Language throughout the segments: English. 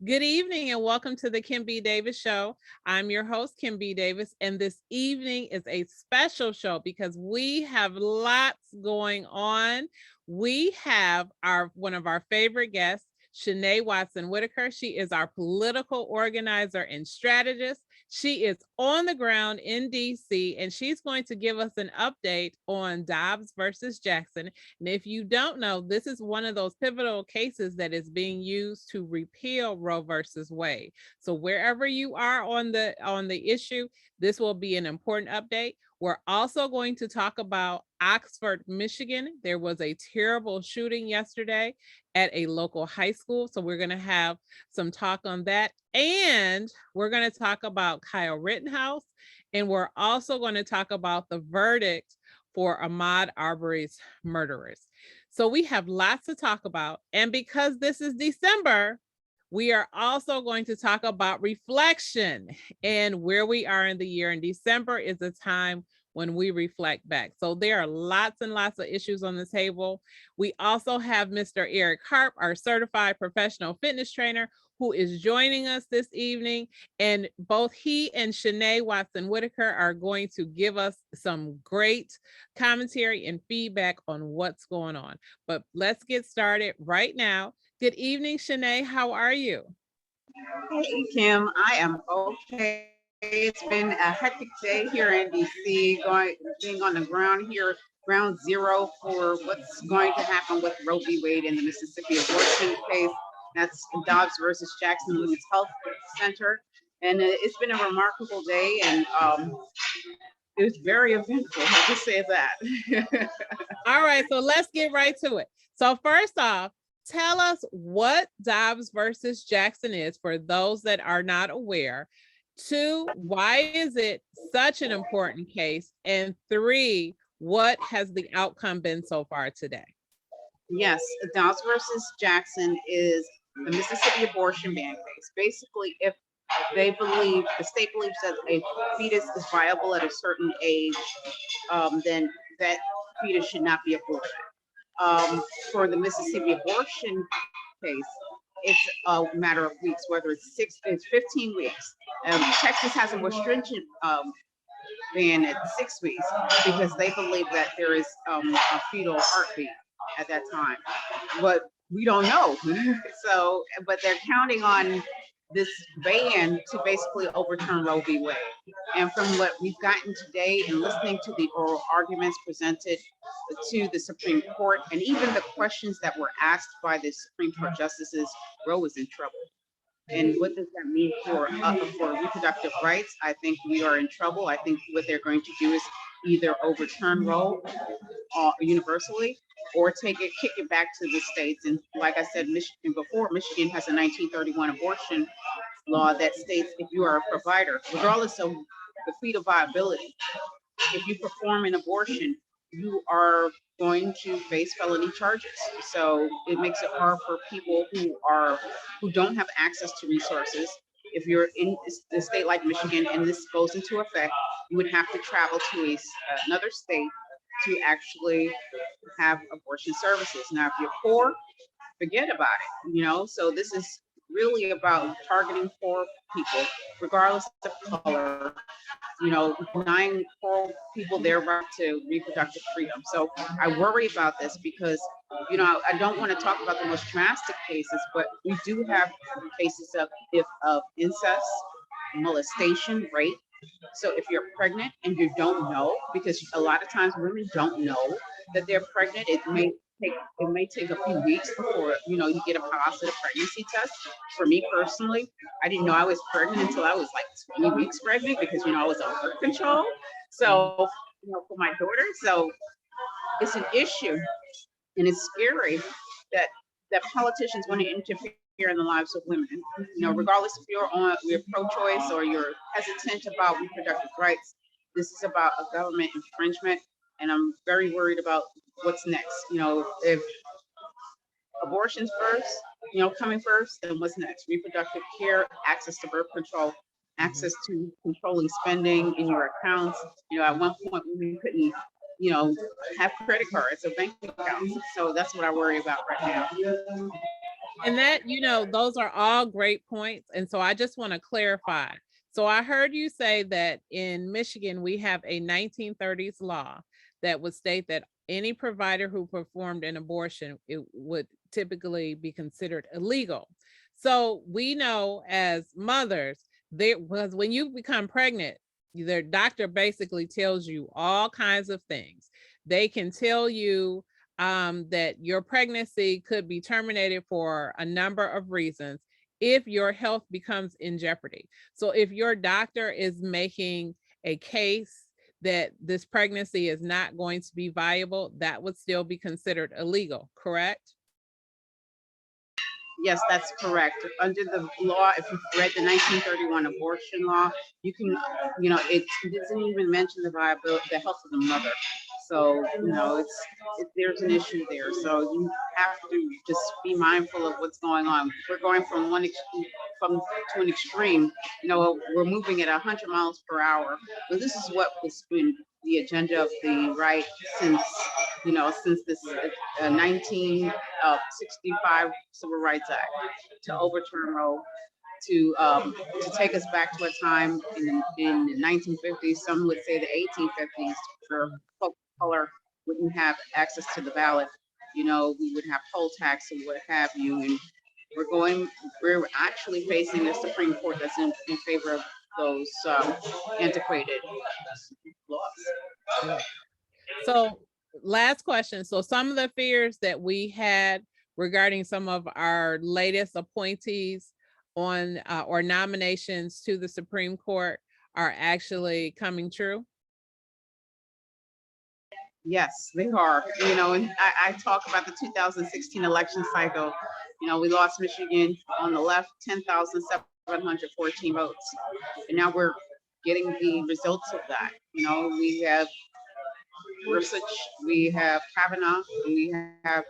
Good evening and welcome to the Kim B. Davis Show. I'm your host, Kim B. Davis, and this evening is a special show because we have lots going on. We have one of our favorite guests, Shanay Watson Whittaker. She is our political organizer and strategist. She is on the ground in DC, and she's going to give us an update on Dobbs versus Jackson. And if you don't know, this is one of those pivotal cases that is being used to repeal Roe versus Wade. So wherever you are on the issue, this will be an important update. We're also going to talk about Oxford, Michigan. There was a terrible shooting yesterday at a local high school. So we're going to have some talk on that. And we're going to talk about Kyle Rittenhouse. And we're also going to talk about the verdict for Ahmad Arbery's murderers. So we have lots to talk about. And because this is December, we are also going to talk about reflection and where we are in the year. And December is a time when we reflect back. So there are lots and lots of issues on the table. We also have Mr. Eric Harp, our certified professional fitness trainer, who is joining us this evening. And both he and Shanay Watson Whittaker are going to give us some great commentary and feedback on what's going on. But let's get started right now. Good evening, Shanay. How are you? Hey, Kim. I am okay. It's been a hectic day here in DC, being on the ground here, ground zero for what's going to happen with Roe v. Wade in the Mississippi abortion case. That's Dobbs versus Jackson Women's Health Center. And it's been a remarkable day, and it was very eventful. I just say that. All right, so let's get right to it. So first off, tell us what Dobbs versus Jackson is for those that are not aware. 2, why is it such an important case? And 3, what has the outcome been so far today? Yes, Dobbs versus Jackson is the Mississippi abortion ban case. Basically, if the state believes that a fetus is viable at a certain age, then that fetus should not be aborted. For the Mississippi abortion case, it's a matter of weeks, whether it's 15 weeks. Texas has a more stringent ban at 6 weeks because they believe that there is a fetal heartbeat at that time, but we don't know. So, but they're counting on this ban to basically overturn Roe v. Wade. And from what we've gotten today and listening to the oral arguments presented to the Supreme Court and even the questions that were asked by the Supreme Court justices, Roe is in trouble. And what does that mean for reproductive rights? I think we are in trouble. I think what they're going to do is either overturn Roe universally or kick it back to the states. And like I said, Michigan has a 1931 abortion law that states if you are a provider, regardless of the fetal viability, if you perform an abortion, you are going to face felony charges. So it makes it hard for people who don't have access to resources. If you're in a state like Michigan and this goes into effect, you would have to travel to another state to actually have abortion services. Now, if you're poor, forget about it, so this is really about targeting poor people, regardless of color, denying poor people their right to reproductive freedom. So I worry about this because, I don't want to talk about the most drastic cases, but we do have cases of incest, molestation, rape. So if you're pregnant and you don't know, because a lot of times women don't know that they're pregnant, it may take a few weeks before you get a positive pregnancy test. For me personally, I didn't know I was pregnant until I was like 20 weeks pregnant because I was on birth control. So for my daughter, so it's an issue, and it's scary that politicians want to interfere in the lives of women. Regardless if you're pro-choice or you're hesitant about reproductive rights, this is about a government infringement, and I'm very worried about what's next. If abortion's first, coming first, then what's next? Reproductive care, access to birth control, access to controlling spending in your accounts. At one point we couldn't, have credit cards or bank accounts. So that's what I worry about right now. And that, those are all great points. And so I just want to clarify. So I heard you say that in Michigan, we have a 1930s law that would state that any provider who performed an abortion, it would typically be considered illegal. So we know as mothers, there was when you become pregnant, their doctor basically tells you all kinds of things. They can tell you that your pregnancy could be terminated for a number of reasons if your health becomes in jeopardy. So if your doctor is making a case that this pregnancy is not going to be viable, that would still be considered illegal, correct? Yes, that's correct. Under the law, if you've read the 1931 abortion law, you can, it doesn't even mention the viability, the health of the mother. So, there's an issue there. So you have to just be mindful of what's going on. We're going from to an extreme. We're moving at 100 miles per hour. But this is what has been the agenda of the right since this 1965 Civil Rights Act, to overturn Roe, to take us back to a time in the 1950s. Some would say the 1850s, where folk of color wouldn't have access to the ballot. We would have poll tax and what have you. And we're actually facing the Supreme Court that's in favor of those antiquated laws. So last question. So some of the fears that we had regarding some of our latest appointees on or nominations to the Supreme Court are actually coming true? Yes, they are. And I talk about the 2016 election cycle. We lost Michigan on the left, 10,714 votes. And now we're getting the results of that. We have Gorsuch, we have Kavanaugh, and we have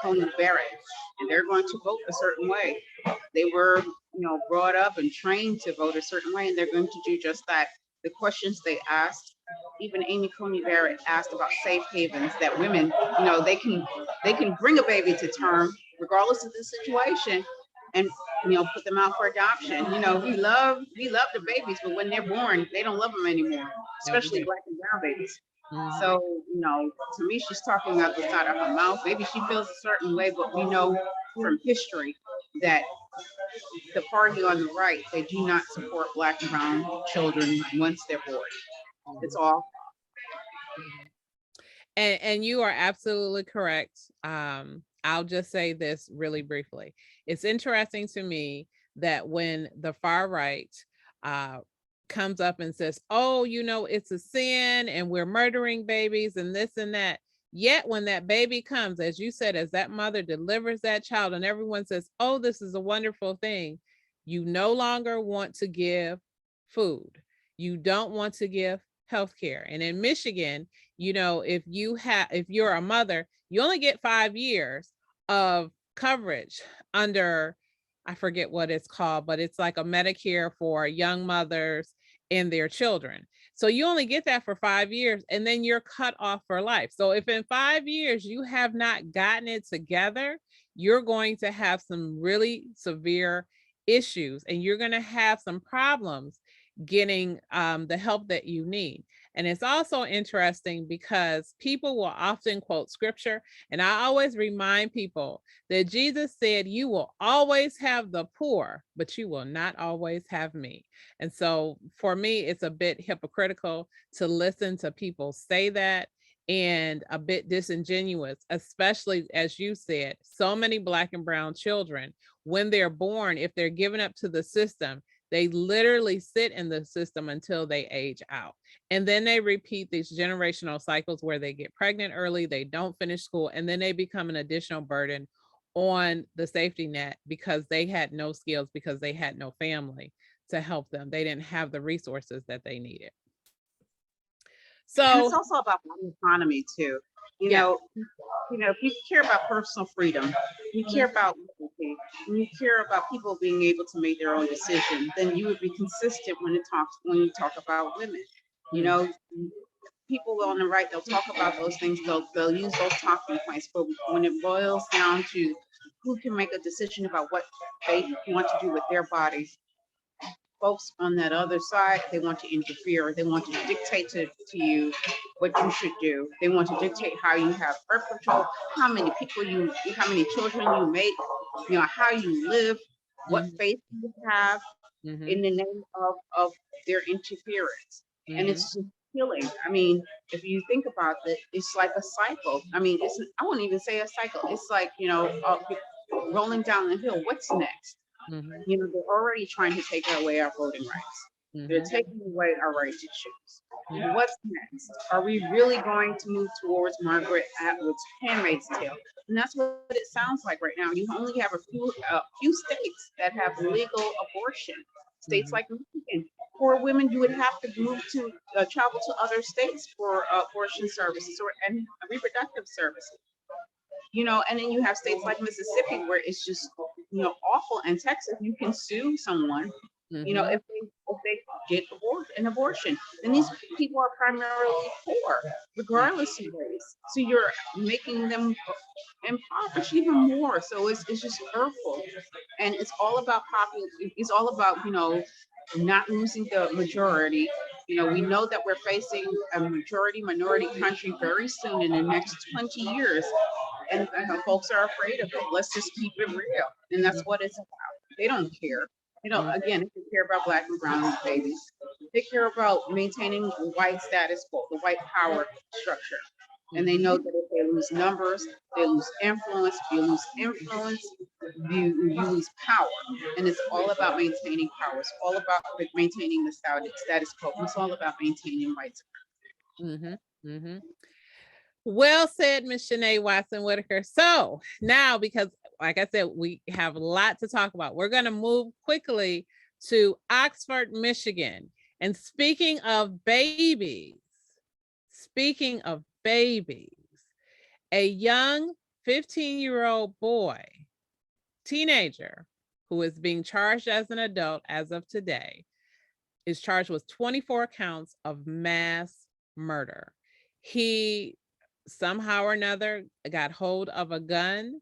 Coney Barrett, and they're going to vote a certain way. They were, brought up and trained to vote a certain way, and they're going to do just that. The questions they asked, even Amy Coney Barrett asked about safe havens, that women, they can bring a baby to term regardless of the situation, and put them out for adoption. We love the babies, but when they're born, they don't love them anymore, especially Black and brown babies. Mm-hmm. So, to me, she's talking out the side of her mouth. Maybe she feels a certain way, but we know from history that the party on the right, they do not support Black and brown children once they're born. It's all. And you are absolutely correct. I'll just say this really briefly. It's interesting to me that when the far right comes up and says, oh, it's a sin and we're murdering babies and this and that. Yet when that baby comes, as you said, as that mother delivers that child and everyone says, oh, this is a wonderful thing, you no longer want to give food. You don't want to give healthcare. And in Michigan, if you're a mother, you only get 5 years of coverage under, I forget what it's called, but it's like a Medicare for young mothers and their children. So you only get that for 5 years and then you're cut off for life. So if in 5 years you have not gotten it together, you're going to have some really severe issues and you're going to have some problems getting the help that you need. And it's also interesting because people will often quote scripture. And I always remind people that Jesus said, you will always have the poor, but you will not always have me. And so for me, it's a bit hypocritical to listen to people say that, and a bit disingenuous, especially as you said, so many Black and brown children, when they're born, if they're given up to the system, they literally sit in the system until they age out. And then they repeat these generational cycles where they get pregnant early, they don't finish school, and then they become an additional burden on the safety net because they had no skills, because they had no family to help them. They didn't have the resources that they needed. So and it's also about autonomy too. You know, if you care about personal freedom, you care about liberty, and you care about people being able to make their own decisions, then you would be consistent when you talk about women. People on the right, they'll talk about those things, they'll use those talking points, but when it boils down to who can make a decision about what they want to do with their bodies. Folks on that other side, they want to interfere. They want to dictate to you what you should do. They want to dictate how you have birth control, how many children you make, how you live, what faith you have, in the name of their interference. And it's just killing. I mean, if you think about it, it's like a cycle. I mean, I wouldn't even say a cycle. It's like, rolling down the hill. What's next? They're already trying to take away our voting rights. They're taking away our right to choose. What's next? Are we really going to move towards Margaret Atwood's Handmaid's Tale? And that's what it sounds like right now. You only have a few states that have legal abortion. States like Michigan. For women, you would have to move to travel to other states for abortion services and reproductive services. And then you have states like Mississippi where it's just, awful. And Texas, you can sue someone, if they get an abortion. And these people are primarily poor, regardless of race. So you're making them impoverished even more. So it's just hurtful. And it's all about it's all about, not losing the majority. We know that we're facing a minority country very soon in the next 20 years. And folks are afraid of it. Let's just keep it real. And that's what it's about. They don't care. Again, they care about Black and brown babies. They care about maintaining the white status quo, the white power structure. And they know that if they lose numbers, they lose influence. If you lose influence, you lose power. And it's all about maintaining power. It's all about maintaining the status quo. It's all about maintaining white supremacy. Well said, Ms. Shanay Watson Whittaker. So now, because like I said, we have a lot to talk about, we're going to move quickly to Oxford, Michigan. And speaking of babies, a young 15-year-old boy, teenager, who is being charged as an adult as of today, is charged with 24 counts of mass murder. He somehow or another got hold of a gun,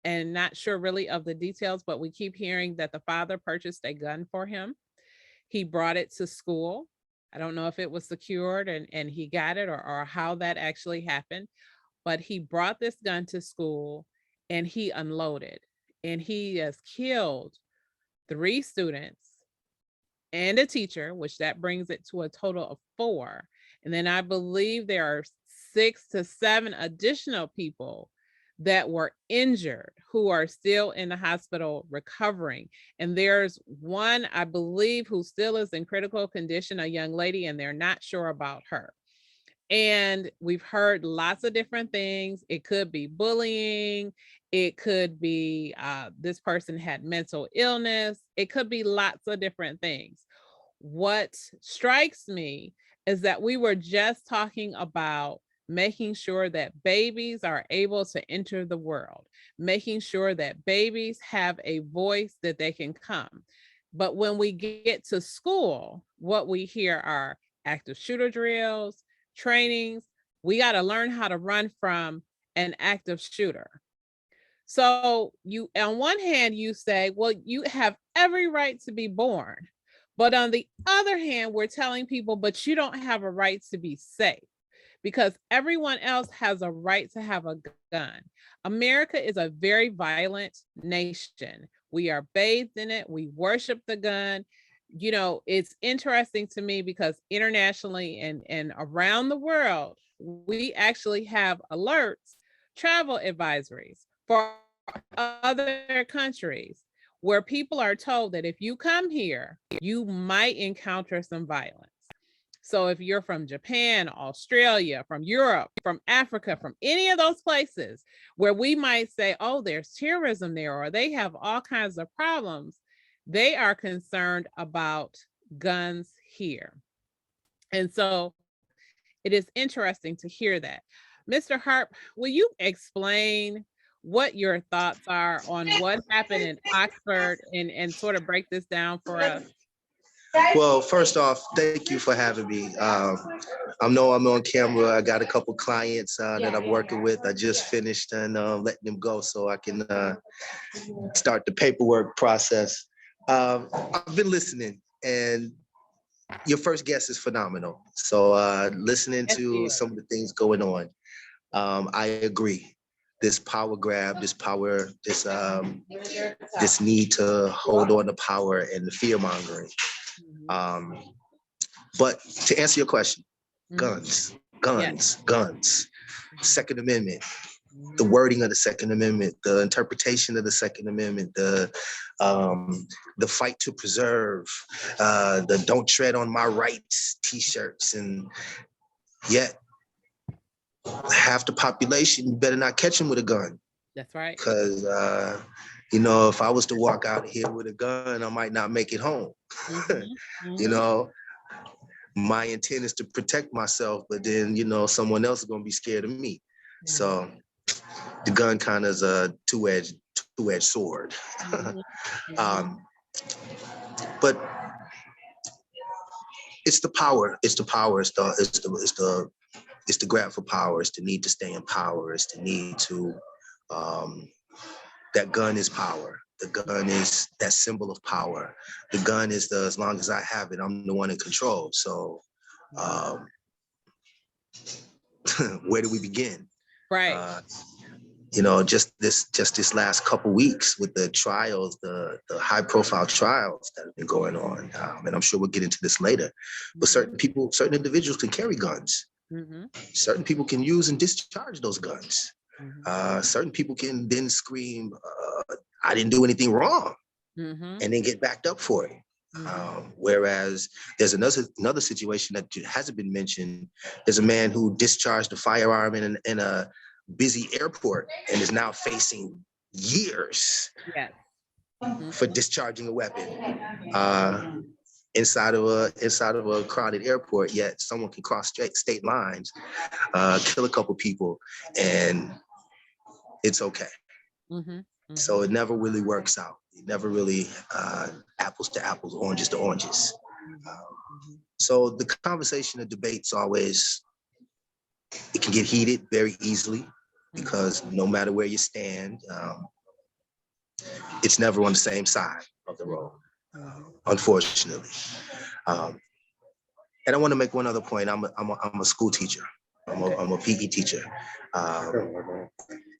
and not sure really of the details, but we keep hearing that the father purchased a gun for him. He brought it to school. I don't know if it was secured and he got it or how that actually happened, but he brought this gun to school and he unloaded, and he has killed 3 students and a teacher, which that brings it to a total of 4. And then I believe there are 6 to 7 additional people that were injured who are still in the hospital recovering. And there's one, I believe, who still is in critical condition, a young lady, and they're not sure about her. And we've heard lots of different things. It could be bullying. It could be this person had mental illness. It could be lots of different things. What strikes me is that we were just talking about making sure that babies are able to enter the world, making sure that babies have a voice that they can come. But when we get to school, what we hear are active shooter drills, trainings. We got to learn how to run from an active shooter. So you, on one hand, you say, well, you have every right to be born. But on the other hand, we're telling people, but you don't have a right to be safe, because everyone else has a right to have a gun. America is a very violent nation. We are bathed in it. We worship the gun. It's interesting to me because internationally and around the world, we actually have alerts, travel advisories for other countries where people are told that if you come here, you might encounter some violence. So if you're from Japan, Australia, from Europe, from Africa, from any of those places where we might say, oh, there's terrorism there, or they have all kinds of problems, they are concerned about guns here. And so it is interesting to hear that. Mr. Harp, will you explain what your thoughts are on what happened in Oxford and sort of break this down for us? Well, first off, thank you for having me. I know I'm on camera. I got a couple clients that I'm working with. I just finished and letting them go so I can start the paperwork process. I've been listening, and your first guest is phenomenal. So listening to some of the things going on, I agree. This power grab, this power, this need to hold on to power and the fear mongering. But to answer your question, guns, guns, Second Amendment, the wording of the Second Amendment, the interpretation of the Second Amendment, the fight to preserve, the "Don't Tread on My Rights" T-shirts, and yet half the population, you better not catch them with a gun. That's right. Because you know, if I was to walk out here with a gun, I might not make it home. You know, my intent is to protect myself, but then, you know, someone else is going to be scared of me. So the gun kind of is a two-edged sword. But it's the power. It's the power. It's the grab for power. It's the need to stay in power. It's the need to. That gun is power. The gun is that symbol of power. The gun is as long as I have it, I'm the one in control. So where do we begin? Right. You know, just this last couple weeks with the trials, the high profile trials that have been going on. And I'm sure we'll get into this later, but certain individuals can carry guns. Certain people can use and discharge those guns. Certain people can then scream, I didn't do anything wrong, and then get backed up for it. Whereas there's another situation that hasn't been mentioned. There's a man who discharged a firearm in a busy airport and is now facing years for discharging a weapon inside of a crowded airport. Yet someone can cross state lines, kill a couple people, and it's okay. So it never really works out. It never really apples to apples, oranges to oranges. So the conversation, the debate's always, it can get heated very easily because no matter where you stand, it's never on the same side of the road, unfortunately. And I want to make one other point. I'm a school teacher. I'm a PE teacher.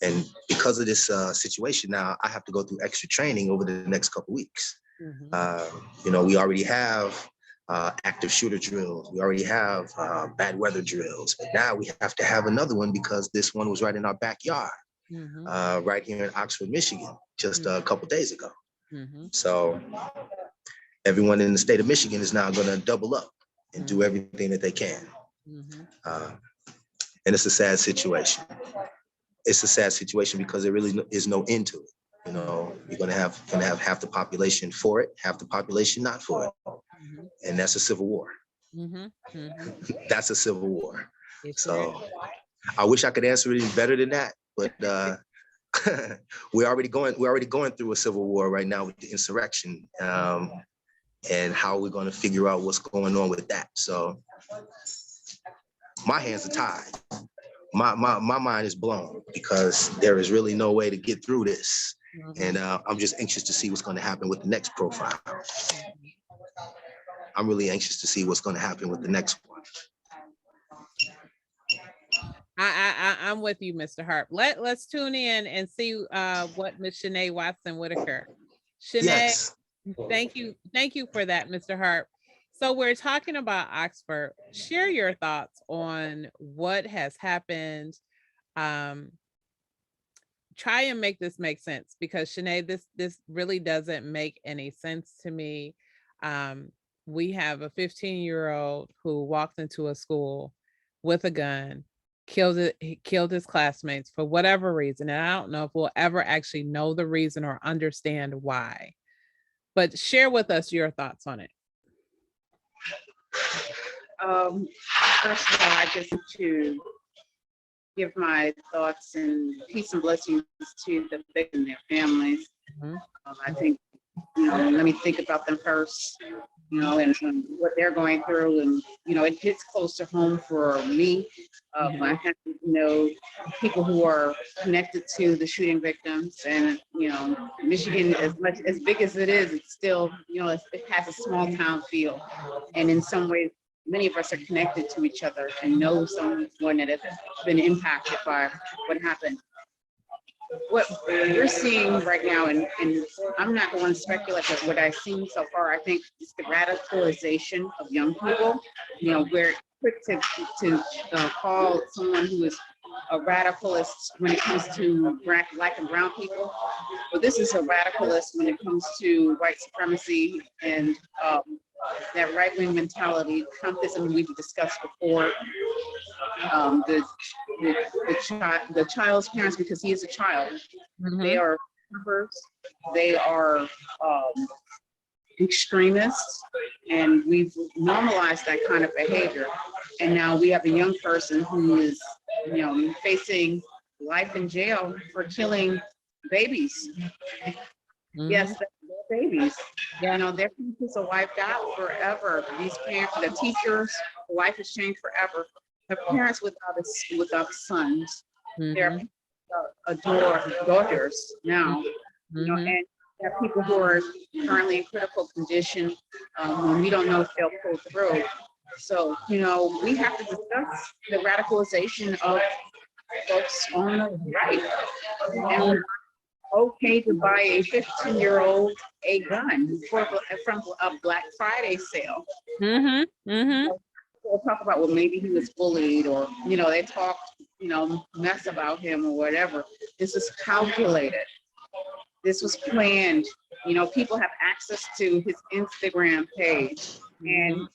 And because of this situation now, I have to go through extra training over the next couple of weeks. You know, we already have active shooter drills. We already have bad weather drills. But now we have to have another one because this one was right in our backyard, right here in Oxford, Michigan, just a couple of days ago. So everyone in the state of Michigan is now going to double up and do everything that they can. And it's a sad situation. It's a sad situation because there really is no end to it. You know, you're gonna have half the population for it, half the population not for it, and that's a civil war. That's a civil war. So I wish I could answer it even better than that, but we're already going through a civil war right now with the insurrection, and how we're going to figure out what's going on with that. So my hands are tied. My mind is blown because there is really no way to get through this. And I'm just anxious to see what's going to happen with the next profile. I'm really anxious to see what's going to happen with the next one. I'm with you, Mr. Harp. Let's tune in and see what Miss Shanay Watson Whittaker. Shanay, yes. Thank you for that, Mr. Harp. So we're talking about Oxford. Share your thoughts on what has happened. Try and make this make sense, because Shanay, this really doesn't make any sense to me. We have a 15-year-old who walked into a school with a gun, he killed his classmates for whatever reason. And I don't know if we'll ever actually know the reason or understand why. But share with us your thoughts on it. First of all, I just want to give my thoughts and peace and blessings to the victims and their families. I think, let me think about them first. and what they're going through. And, it hits close to home for me. I have to know people who are connected to the shooting victims. And, Michigan, as big as it is, it's still, it has a small town feel. And in some ways, many of us are connected to each other and know someone that has been impacted by what happened. What we're seeing right now, and I'm not going to speculate, but what I've seen so far, I think it's the radicalization of young people. We're quick to call someone who is a radicalist when it comes to black and brown people. But this is a radicalist when it comes to white supremacy and that right-wing mentality, Trumpism we've discussed before. The child's parents, because he is a child, they are members, they are extremists, and we've normalized that kind of behavior. And now we have a young person who is, facing life in jail for killing babies. Yes, they're babies. Their futures are wiped out forever. These parents, the teachers' life has changed forever. The parents without sons, they're adore daughters now. And there are people who are currently in critical condition. We don't know if they'll pull through. So, we have to discuss the radicalization of folks on the right. And okay to buy a 15-year-old a gun from a Black Friday sale. We'll talk about, well, maybe he was bullied, or they talk mess about him or whatever. This is calculated. This was planned. People have access to his Instagram page, and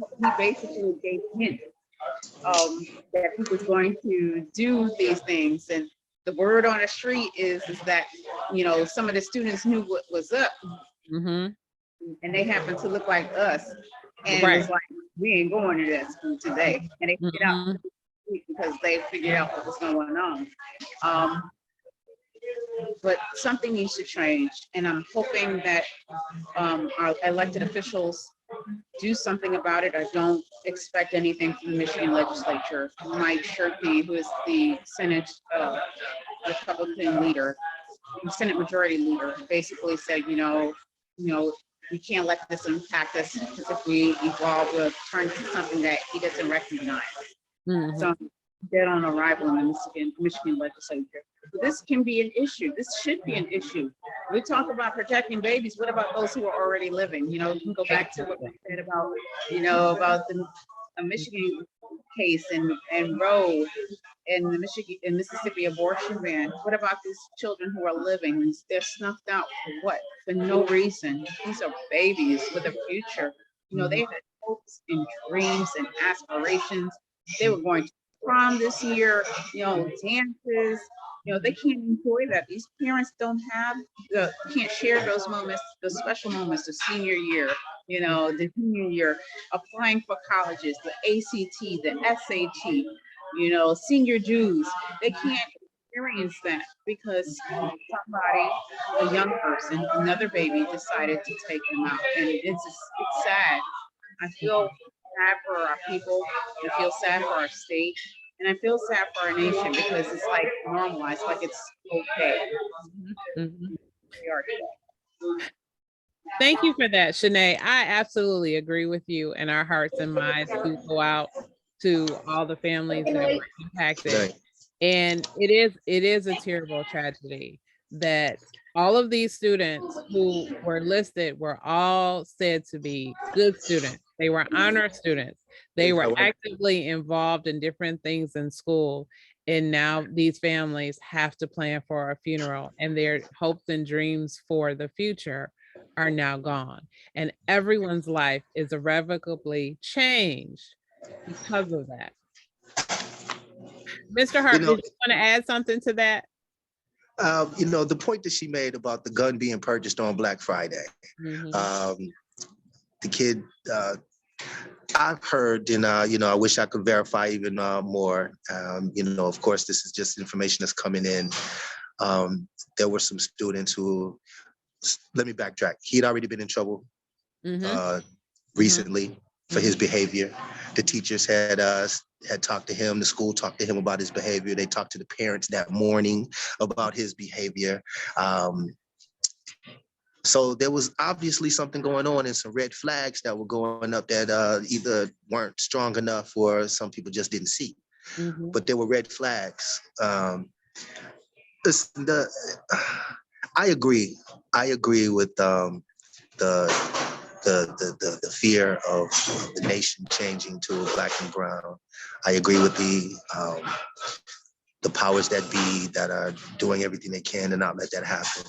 he basically gave hints that he was going to do these things. And the word on the street is that some of the students knew what was up, and they happen to look like us, and it's like, we ain't going to that school today. And they figured out because they figured out what was going on. But something needs to change, and I'm hoping that our elected officials do something about it. I don't expect anything from the Michigan legislature. Mike Shirkey, who is the Senate Republican leader, Senate Majority Leader, basically said, we can't let this impact us, because if we evolve, we'll turn to something that he doesn't recognize. So dead on arrival in the Michigan legislature. But this can be an issue. This should be an issue. We talk about protecting babies. What about those who are already living? You can go back to what we said about, about the Michigan case and Roe and the Mississippi abortion ban. What about these children who are living? They're snuffed out for what? For no reason. These are babies with a future. They had hopes and dreams and aspirations. They were going to prom this year, dances. They can't enjoy that. These parents can't share those moments, the special moments, the senior year, the junior year, applying for colleges, the ACT, the SAT, senior dues. They can't experience that because somebody, a young person, another baby, decided to take them out. And it's sad. I feel sad for our people. I feel sad for our state. And I feel sad for our nation, because it's like normalized, like it's okay. Thank you for that, Shanay. I absolutely agree with you, and our hearts and minds do go out to all the families that were impacted. And it is a terrible tragedy that all of these students who were listed were all said to be good students. They were honor students. They were actively involved in different things in school. And now these families have to plan for a funeral, and their hopes and dreams for the future are now gone. And everyone's life is irrevocably changed because of that. Mr. Harp, did you want to add something to that? The point that she made about the gun being purchased on Black Friday. The kid, I've heard, and I wish I could verify even more. Of course, this is just information that's coming in. There were some students who, let me backtrack. He had already been in trouble recently for his behavior. The teachers had talked to him. The school talked to him about his behavior. They talked to the parents that morning about his behavior. So there was obviously something going on and some red flags that were going up that either weren't strong enough or some people just didn't see. But there were red flags. I agree. I agree with the fear of the nation changing to black and brown. I agree with the powers that be that are doing everything they can to not let that happen.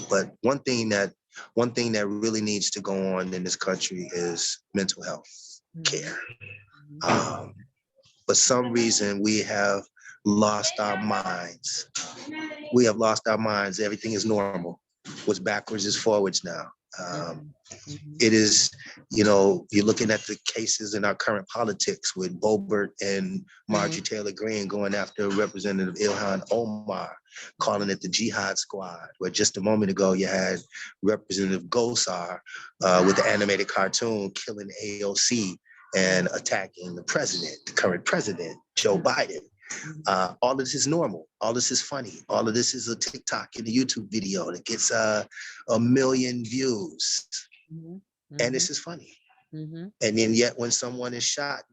But one thing that really needs to go on in this country is mental health care. For some reason, we have lost our minds. We have lost our minds. Everything is normal. What's backwards is forwards now. It is, you're looking at the cases in our current politics with Boebert and Marjorie Taylor Greene going after Representative Ilhan Omar, calling it the Jihad Squad, where just a moment ago you had Representative Gosar with the animated cartoon killing AOC and attacking the president, the current president, Joe Biden. All of this is normal. All this is funny. All of this is a TikTok and a YouTube video that gets 1 million views. And this is funny. And then yet when someone is shot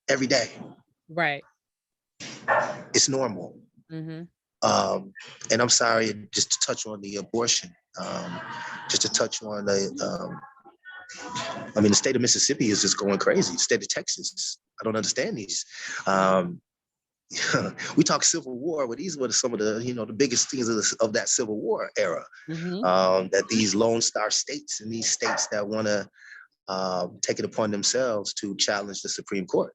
every day. Right. It's normal. And I'm sorry, just to touch on the abortion, just to touch on the state of Mississippi is just going crazy. The state of Texas, I don't understand these. We talk Civil War, but these were some of the, the biggest things of that Civil War era. That these Lone Star states and these states that want to take it upon themselves to challenge the Supreme Court.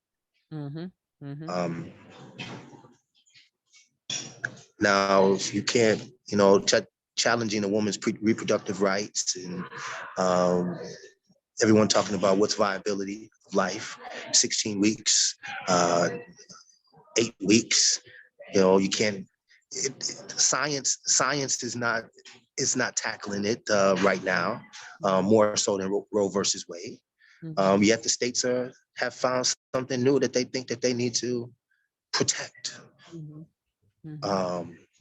Now, if you can't, challenging a woman's reproductive rights and everyone talking about what's viability of life, 16 weeks, 8 weeks, you can't, science is not tackling it right now, more so than Roe versus Wade. Yet the states have found something new that they think that they need to protect,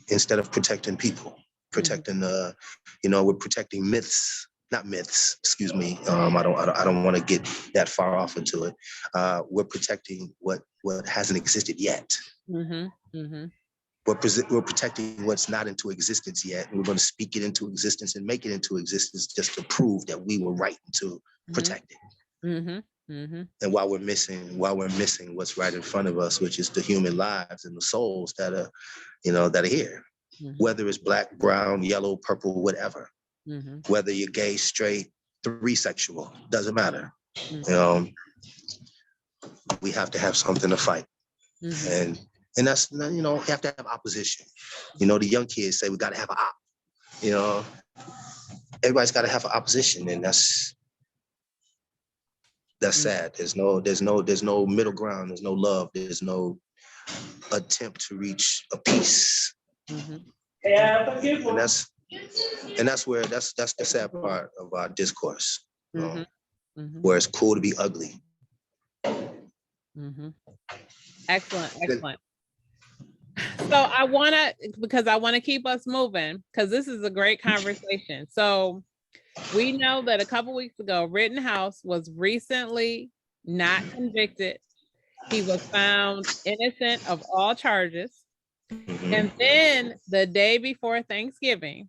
instead of protecting people, protecting we're protecting myths. Not myths, excuse me. I don't want to get that far off into it. We're protecting what hasn't existed yet. We're protecting what's not into existence yet, and we're going to speak it into existence and make it into existence just to prove that we were right to protect it. And while we're missing what's right in front of us, which is the human lives and the souls that are here, whether it's black, brown, yellow, purple, whatever. Whether you're gay, straight, three-sexual, doesn't matter. We have to have something to fight. And that's, you have to have opposition. The young kids say we got to have an op. Everybody's got to have an opposition, and that's sad. There's no middle ground. There's no love. There's no attempt to reach a peace. And that's the sad part of our discourse, where it's cool to be ugly. Excellent. So I want to keep us moving, because this is a great conversation. So we know that a couple weeks ago, Rittenhouse was recently not convicted. He was found innocent of all charges. And then the day before Thanksgiving,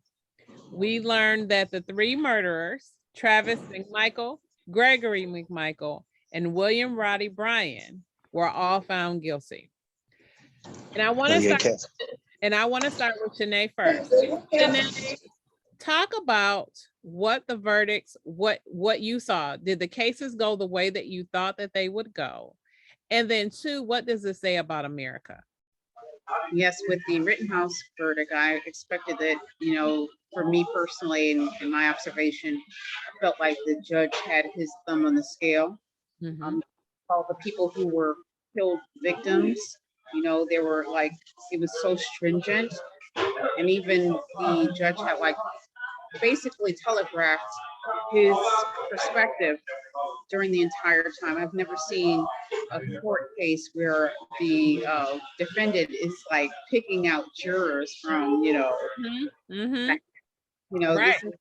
we learned that the 3 murderers, Travis McMichael, Gregory McMichael, and William Roddy Bryan, were all found guilty. And I want to start with Shanay first. Shanay, talk about what the verdicts, what you saw. Did the cases go the way that you thought that they would go? And then 2, what does it say about America? Yes, with the Rittenhouse verdict, I expected that, for me personally, in my observation, I felt like the judge had his thumb on the scale. All the people who were killed victims, they were like, it was so stringent. And even the judge had basically telegraphed his perspective during the entire time. I've never seen a court case where the defendant is like picking out jurors from, Right. this is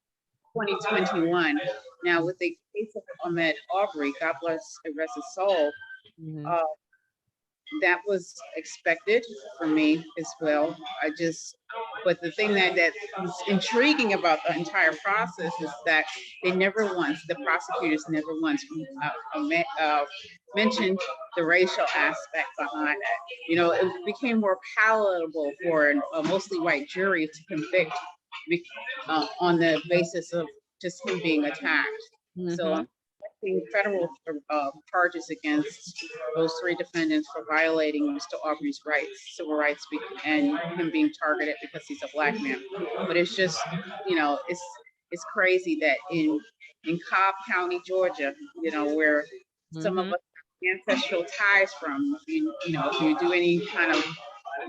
2021. Now with the case of Ahmad Arbery, God bless and rest his soul, Mhm. that was expected for me as well. But the thing that is intriguing about the entire process is that the prosecutors never once mentioned the racial aspect behind it. It became more palatable for a mostly white jury to convict on the basis of just him being attacked. So Mhm. federal charges against those three defendants for violating Mr. Arbery's rights, civil rights, and him being targeted because he's a Black man. But it's just, it's crazy that in Cobb County, Georgia, where some of Mhm. us have ancestral ties from, if you do any kind of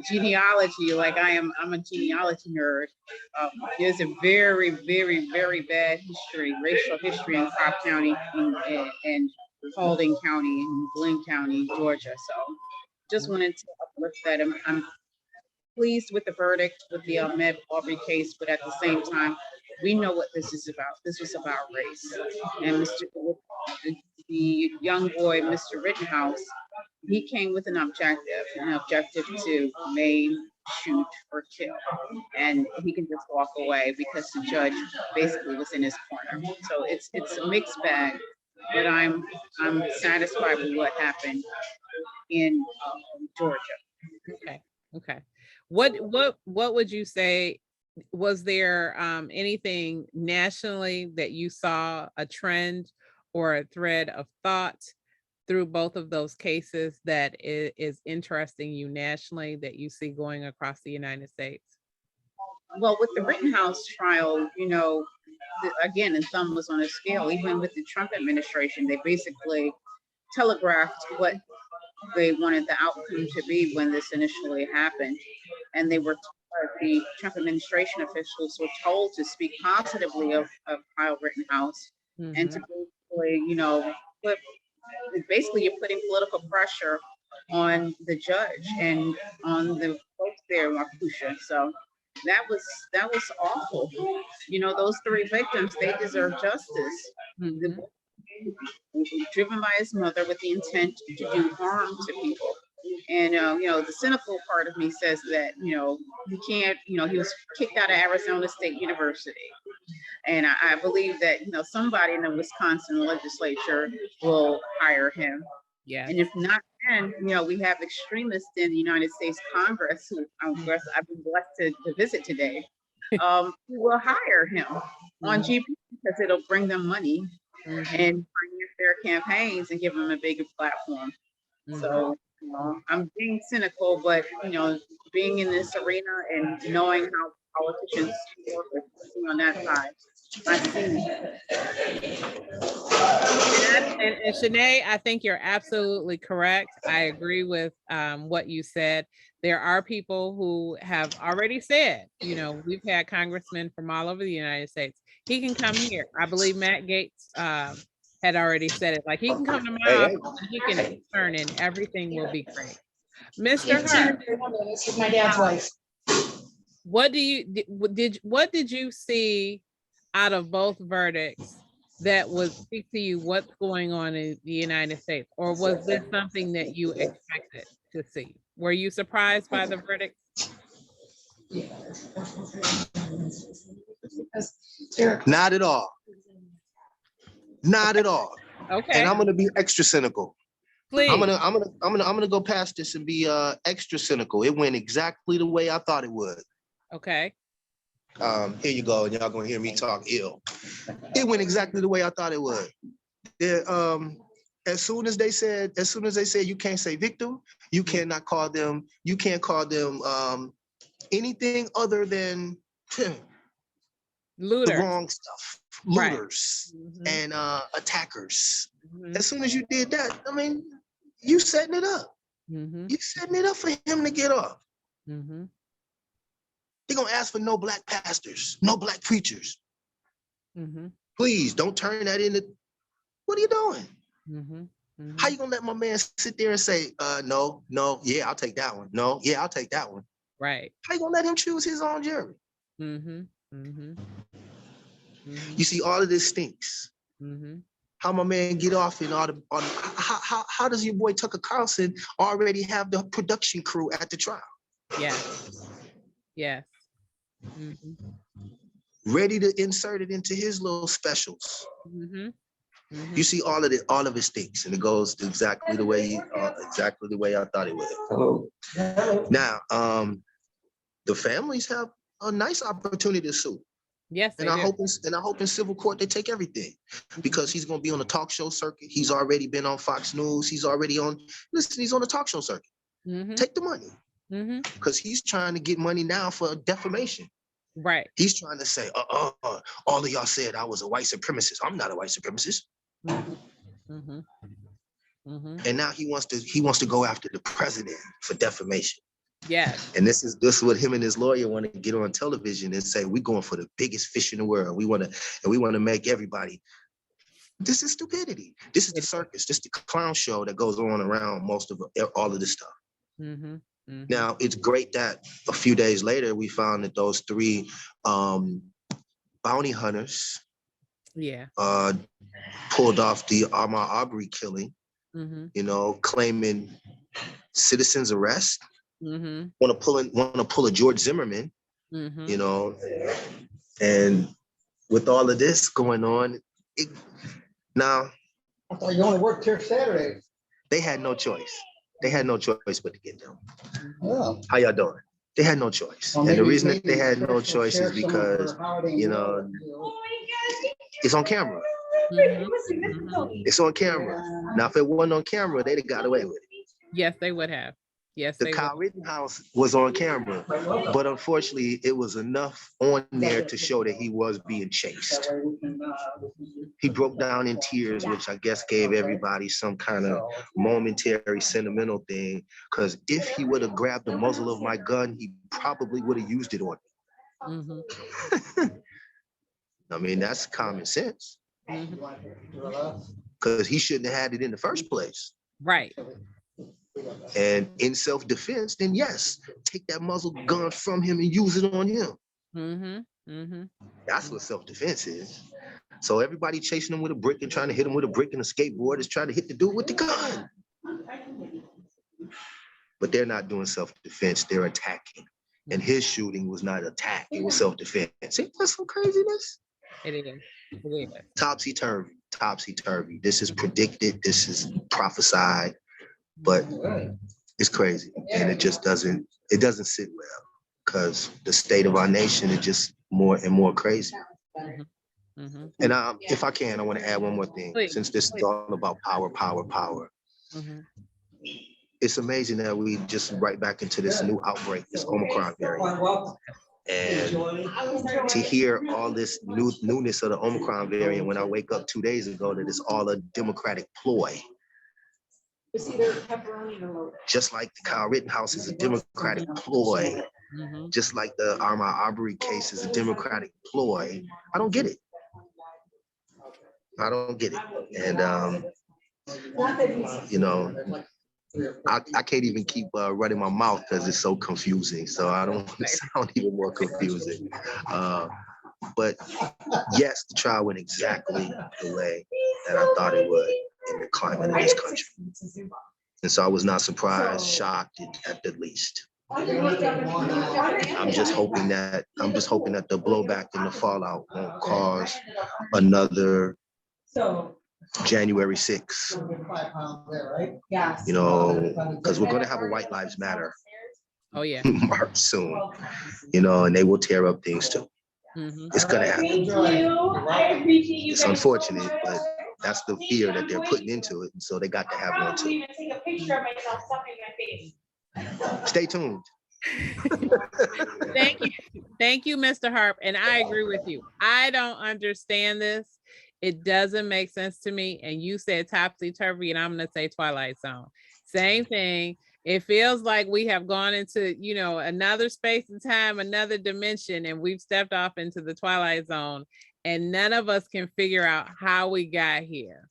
genealogy, like I'm a genealogy nerd. There's a very, very, very bad racial history in Cobb County and Paulding County and Glenn County, Georgia. So just wanted to uplift that. I'm pleased with the verdict with the Ahmaud Arbery case, but at the same time, we know what this is about. This was about race. And the young boy, Mr. Rittenhouse, he came with an objective to maim, shoot, or kill. And he can just walk away because the judge basically was in his corner. So it's a mixed bag, but I'm satisfied with what happened in Georgia. Okay. Okay. What would you say? Was there anything nationally that you saw a trend or a thread of thought through both of those cases that is interesting you nationally that you see going across the United States? Well, with the Rittenhouse trial, again, the thumb was on a scale. Even with the Trump administration, they basically telegraphed what they wanted the outcome to be when this initially happened. And the Trump administration officials were told to speak positively of Kyle Rittenhouse and to basically, basically you're putting political pressure on the judge and on the folks there, Markusha. So that was awful. Those three victims, they deserve justice. Mhm. Driven by his mother with the intent to do harm to people. And the cynical part of me says that you can't. He was kicked out of Arizona State University, and I believe that somebody in the Wisconsin legislature will hire him. Yeah. And if not, then we have extremists in the United States Congress who I've been blessed to visit today. Who will hire him on GP because it'll bring them money and finance their campaigns and give them a bigger platform. So I'm being cynical, but being in this arena and knowing how politicians work on that side, I see. And Shanay, I think you're absolutely correct. I agree with what you said. There are people who have already said, we've had congressmen from all over the United States. He can come here. I believe Matt Gaetz had already said it. Like, he can come to my office and he can turn and everything will be great. Mr. Harp, my dad's wife. what did you see out of both verdicts that would speak to you what's going on in the United States? Or was this something that you expected to see? Were you surprised by the verdict? Not at all. Not at all. Okay. And I'm gonna be extra cynical. Please. I'm gonna go past this and be extra cynical. It went exactly the way I thought it would. Okay. Here you go, and y'all gonna hear me talk ill. It went exactly the way I thought it would. As soon as they said you can't say victim, you can't call them anything other than Looter. the wrong stuff, looters, right. and attackers. As soon as you did that, I mean, you setting it up. You setting it up for him to get off. They're gonna ask for no black pastors, no black preachers. Please don't turn that into, what are you doing? Mhm, mhm. How you gonna let my man sit there and say, no, yeah, I'll take that one. No, yeah, I'll take that one. Right. How you gonna let him choose his own jury? Mhm, mhm, mhm, You see, all of this stinks. mhm. How my man get off and how does your boy Tucker Carlson already have the production crew at the trial? Yes. Yes. Mhm, Ready to insert it into his little specials. mhm, You mhm. see all of it stinks, and it goes exactly the way I thought it would. Hello. Now, the families have a nice opportunity to sue. Yes, And they I do. hope in civil court they take everything, because he's going to be on the talk show circuit. He's already been on Fox News. He's on the talk show circuit. Mhm, Take the money, mhm. because he's trying to get money now for defamation. Right. He's trying to say, all of y'all said I was a white supremacist. I'm not a white supremacist. Mhm, mhm, mhm. And now he wants to go after the president for defamation. Yes. And this is what him and his lawyer want to get on television and say, we're going for the biggest fish in the world. We want to make everybody. This is stupidity. This is the circus. This is the clown show that goes on around all of this stuff. Mhm, mhm. Now, it's great that a few days later, we found that those 3 bounty hunters Yeah. pulled off the Ahmad Arberry killing, Mhm, claiming citizens arrest, mhm, want to pull a George Zimmerman, mhm. and with all of this going on, now I thought you only worked here Saturday. they had no choice. They had no choice but to get them. Oh. How y'all doing? They had no choice. Well, And the maybe- reason that they maybe had no sheriff will choice share is some of because, her holiday you meal, know, you know. it's on camera. Mhm. It's on camera. Now, if it wasn't on camera, they'd have got away with it. Yes, they would have. Yes, The they would. Kyle Rittenhouse was on camera, but unfortunately, it was enough on there to show that he was being chased. He broke down in tears, which I guess gave everybody some kind of momentary sentimental thing, because if he would have grabbed the muzzle of my gun, he probably would have used it on me. Mhm, I mean, that's common sense, mhm. because he shouldn't have had it in the first place. Right. And in self-defense, then yes, take that muzzle gun from him and use it on him. Mhm, mhm. That's what self-defense is. So everybody chasing him with a brick and trying to hit him with a brick and a skateboard is trying to hit the dude with the gun. But they're not doing self-defense, they're attacking. And his shooting was not attack, it was self-defense. See, that's some craziness. It is. It is. Topsy-turvy. This is predicted, this is prophesied, but it's crazy. And it doesn't sit well, because the state of our nation is just more and more crazy. Mhm, mhm. And if I can, I want to add one more thing. Please, Since this is all about power. Mhm. It's amazing that we just right back into this new outbreak, this Omicron variant. And to hear all this newness of the Omicron variant when I wake up 2 days ago, that it's all a Democratic ploy. It's either pepperoni or loaded. Just like the Kyle Rittenhouse is a Democratic ploy. Mhm. Just like the Ahmad Arberry case is a Democratic ploy. I don't get it. I don't get it. And, I can't even keep running my mouth because it's so confusing. So I don't want to sound even more confusing. But yes, the trial went exactly the way that I thought it would in the climate of this country. And so I was not surprised, shocked at the least. I'm just hoping that the blowback and the fallout won't cause another January 6th. Because we're going to have a White Lives Matter Oh yeah. march soon, and they will tear up things too. Mhm. It's going to happen. It's unfortunate, but that's the fear that they're putting into it. And so they got to have one too. Stay tuned. Thank you, Mr. Harp. And I agree with you. I don't understand this. It doesn't make sense to me. And you said topsy-turvy, and I'm going to say Twilight Zone. Same thing. It feels like we have gone into, another space and time, another dimension, and we've stepped off into the twilight zone, and none of us can figure out how we got here.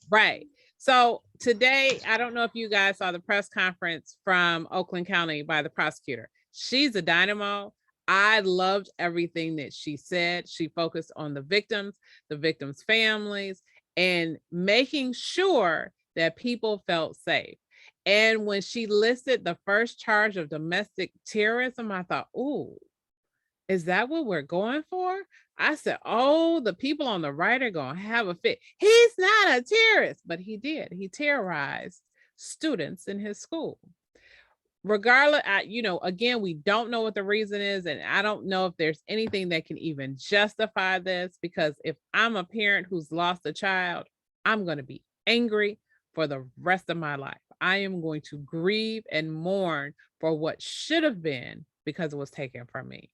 Right. So today, I don't know if you guys saw the press conference from Oakland County by the prosecutor. She's a dynamo. I loved everything that she said. She focused on the victims' families, and making sure that people felt safe. And when she listed the first charge of domestic terrorism, I thought, ooh, is that what we're going for? I said, oh, the people on the right are going to have a fit. He's not a terrorist, but he did. He terrorized students in his school. Regardless, again, we don't know what the reason is. And I don't know if there's anything that can even justify this, because if I'm a parent who's lost a child, I'm going to be angry for the rest of my life. I am going to grieve and mourn for what should have been because it was taken from me.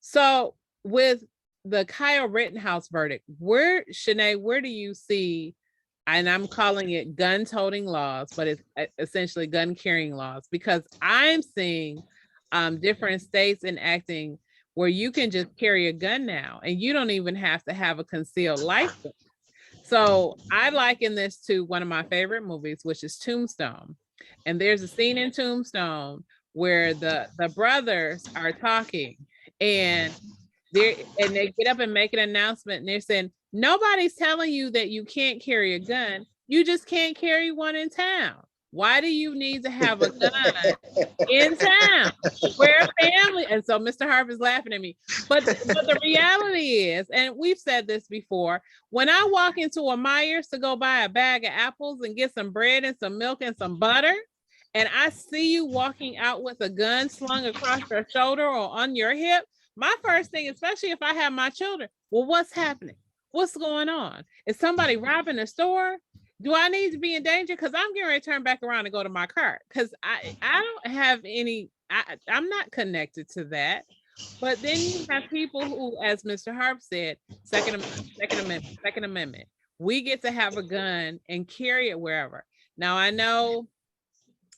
So with the Kyle Rittenhouse verdict, Shanay, where do you see, and I'm calling it gun-toting laws, but it's essentially gun-carrying laws, because I'm seeing different states enacting where you can just carry a gun now, and you don't even have to have a concealed license. So I liken this to one of my favorite movies, which is Tombstone. And there's a scene in Tombstone where the brothers are talking, and they get up and make an announcement, and they're saying, nobody's telling you that you can't carry a gun. You just can't carry one in town. Why do you need to have a gun in town? We're a family. And so Mr. Harp is laughing at me. But the reality is, and we've said this before, when I walk into a Myers to go buy a bag of apples and get some bread and some milk and some butter, and I see you walking out with a gun slung across your shoulder or on your hip, my first thing, especially if I have my children, well, what's happening? What's going on? Is somebody robbing a store? Do I need to be in danger? Because I'm getting ready to turn back around and go to my car. Because I don't have any, I'm not connected to that. But then you have people who, as Mr. Harp said, Second Amendment. We get to have a gun and carry it wherever. Now, I know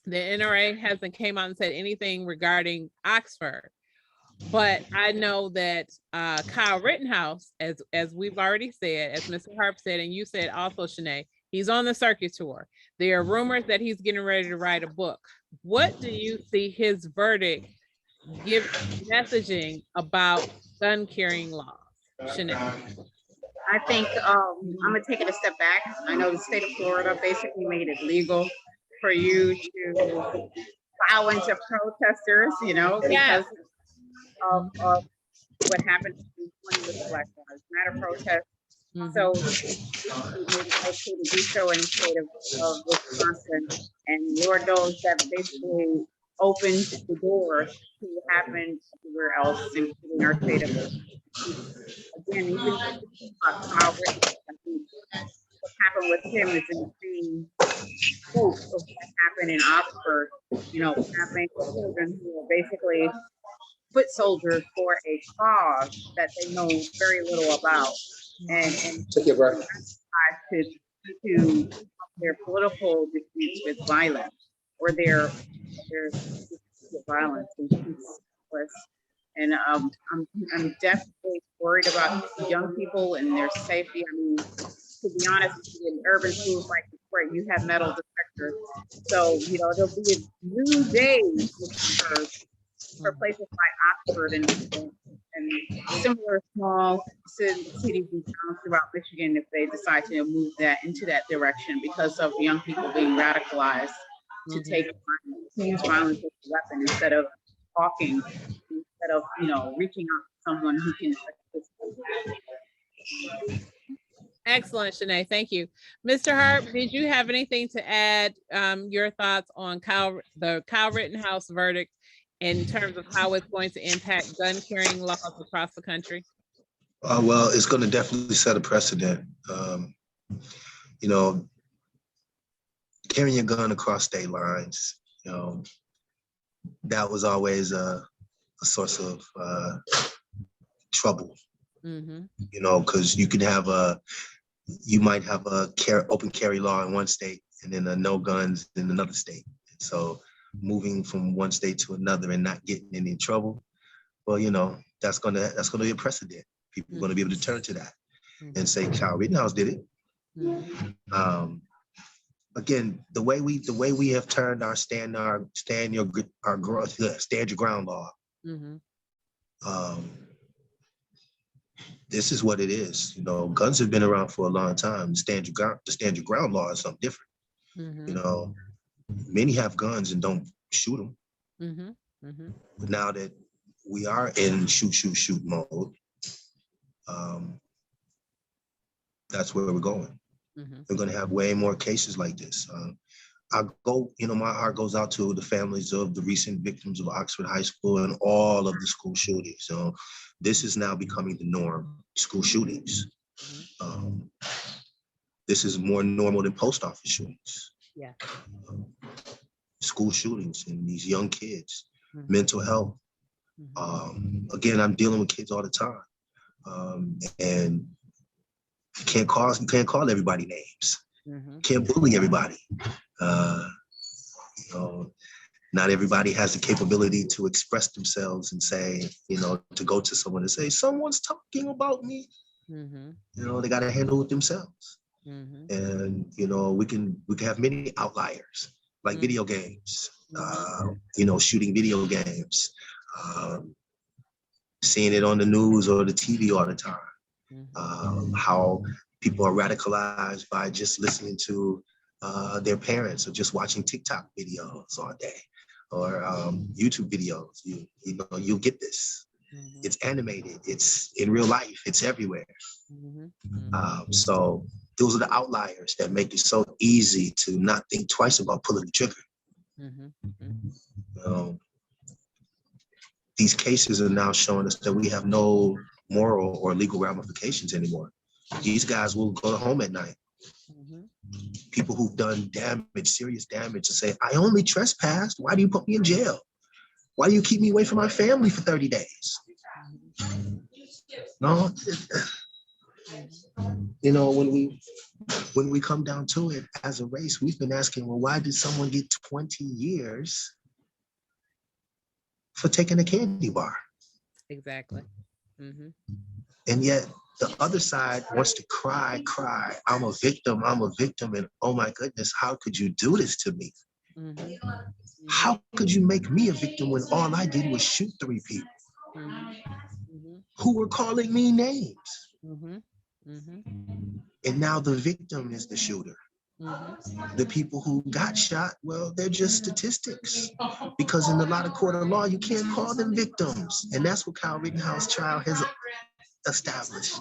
the NRA hasn't came out and said anything regarding Oxford, but I know that Kyle Rittenhouse, as we've already said, as Mr. Harp said, and you said also, Shanay, he's on the circuit tour. There are rumors that he's getting ready to write a book. What do you see his verdict give messaging about gun carrying laws? Shanay. I think I'm gonna take it a step back. I know the state of Florida basically made it legal for you to plow into protesters, because of what happened with the Black Lives Matter protest. So it made it okay to do so in the state of Wisconsin, and Lord knows that basically opened the door to what happened everywhere else, including our state of again, even what happened with him is in the same scope of what happened in Oxford, happening with children who are basically foot soldiers for a cause that they know very little about, and to their political disputes with violence, or their violence and peaceless. And I'm definitely worried about young people and their safety. I mean, to be honest, in urban schools like Detroit, you have metal detectors, so there'll be a new day for places like Oxford and similar small cities and towns throughout Michigan if they decide to move that into that direction because of young people being radicalized to use violence as a weapon instead of talking, instead of reaching out to someone who can assist them. Excellent, Shanay. Thank you. Mr. Harp, did you have anything to add, your thoughts on the Kyle Rittenhouse verdict in terms of how it's going to impact gun carrying laws across the country? Well, it's going to definitely set a precedent. Carrying a gun across state lines, that was always a source of trouble. Because you might have a open carry law in one state and then no guns in another state. So moving from one state to another and not getting in any trouble, well, that's gonna be a precedent. People are gonna be able to turn to that and say, Kyle Rittenhouse did it. Again, the way we have turned our stand your ground law. This is what it is. Guns have been around for a long time. The stand your ground law is something different. Many have guns and don't shoot them. But now that we are in shoot mode, that's where we're going. We're going to have way more cases like this. My heart goes out to the families of the recent victims of Oxford High School and all of the school shootings. So this is now becoming the norm, school shootings. This is more normal than post office shootings. Yeah. School shootings and these young kids, mental health. Again, I'm dealing with kids all the time. And you can't call everybody names. Can't bully everybody. Not everybody has the capability to express themselves and say, to go to someone and say, someone's talking about me. They got to handle it themselves. And we can have many outliers, like video games. Shooting video games, seeing it on the news or the TV all the time. How people are radicalized by just listening to their parents or just watching TikTok videos all day or YouTube videos. You'll get this. It's animated. It's in real life. It's everywhere. So those are the outliers that make it so easy to not think twice about pulling the trigger. These cases are now showing us that we have no moral or legal ramifications anymore. These guys will go home at night. People who've done damage, serious damage, and say, I only trespassed. Why do you put me in jail? Why do you keep me away from my family for 30 days? No. When we come down to it as a race, we've been asking, well, why did someone get 20 years for taking a candy bar? Exactly. And yet the other side wants to cry. I'm a victim. And oh my goodness, how could you do this to me? How could you make me a victim when all I did was shoot 3 people who were calling me names? And now the victim is the shooter. The people who got shot, well, they're just statistics. Because in a lot of court of law, you can't call them victims. And that's what Kyle Rittenhouse trial has established.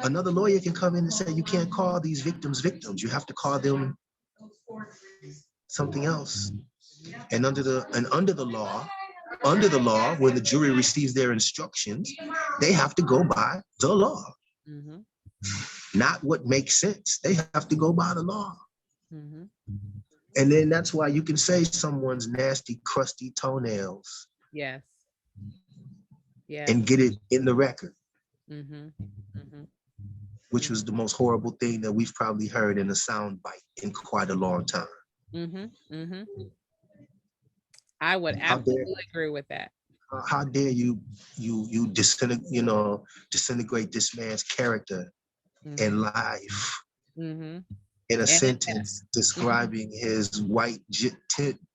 Another lawyer can come in and say, you can't call these victims victims. You have to call them something else. And under the law, when the jury receives their instructions, they have to go by the law. Not what makes sense. They have to go by the law. And then that's why you can say someone's nasty, crusty toenails. Yes. And get it in the record. Which was the most horrible thing that we've probably heard in a sound bite in quite a long time. I would absolutely agree with that. How dare you disintegrate this man's character and life in a sentence describing his white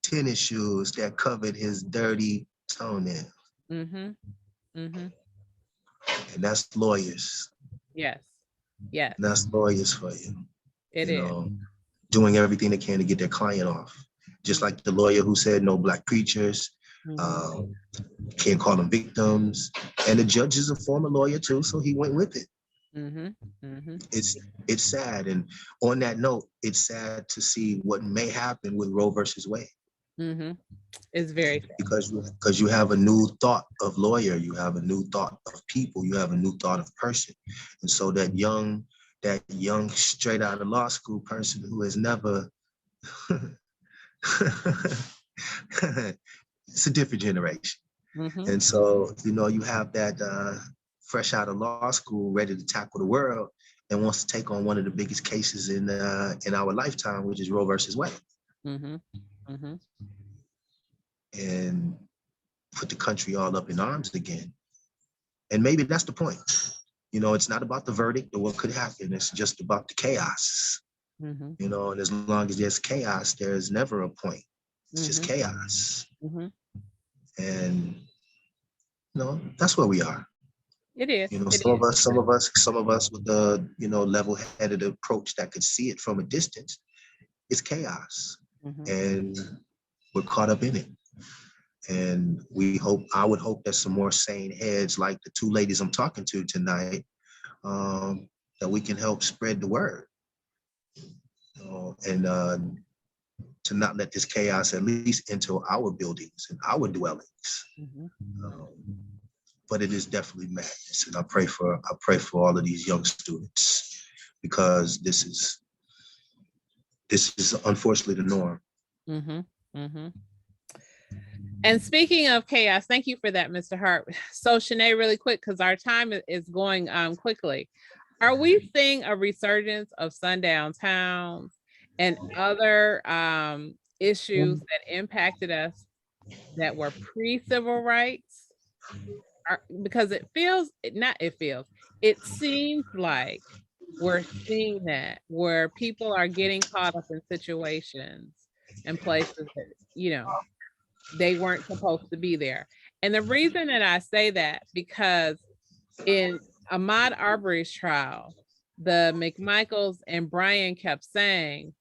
tennis shoes that covered his dirty toenails. And that's lawyers. Yes. And that's lawyers for you. It is. Doing everything they can to get their client off. Just like the lawyer who said no Black preachers, can't call them victims. And the judge is a former lawyer too, so he went with it. It's sad. And on that note, it's sad to see what may happen with Roe versus Wade. It's very sad. Because you have a new thought of lawyer, you have a new thought of people, you have a new thought of person. And so that young straight out of law school person who has never it's a different generation. And so, you have that fresh out of law school, ready to tackle the world. and wants to take on one of the biggest cases in our lifetime, which is Roe versus Wade, and put the country all up in arms again. And maybe that's the point. It's not about the verdict or what could happen. It's just about the chaos. And as long as there's chaos, there is never a point. It's just chaos. And that's where we are. It is. Some of us with the level-headed approach that could see it from a distance. It's chaos, and we're caught up in it. And I would hope that some more sane heads, like the two ladies I'm talking to tonight, that we can help spread the word, and to not let this chaos at least enter our buildings and our dwellings. But it is definitely madness, and I pray for all of these young students, because this is unfortunately the norm. And speaking of chaos, thank you for that, Mr. Harp. So Shanay, really quick, because our time is going quickly. Are we seeing a resurgence of sundown towns and other issues that impacted us that were pre-civil rights? Because it seems like we're seeing that, where people are getting caught up in situations and places that, they weren't supposed to be there. And the reason that I say that, because in Ahmad Arbery's trial, the McMichaels and Brian kept saying,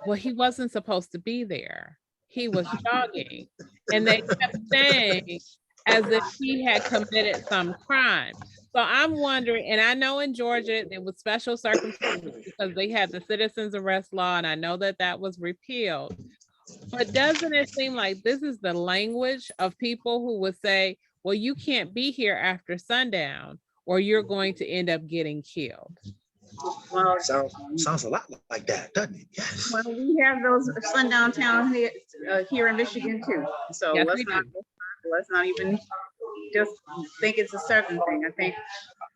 well, he wasn't supposed to be there. He was jogging. And they kept saying as if he had committed some crime. So I'm wondering, and I know in Georgia, there was special circumstances because they had the citizens arrest law, and I know that was repealed. But doesn't it seem like this is the language of people who would say, well, you can't be here after sundown or you're going to end up getting killed? Well, sounds a lot like that, doesn't it? Yes. Well, we have those sundown towns here in Michigan too. So yes, let's not even just think it's a certain thing. I think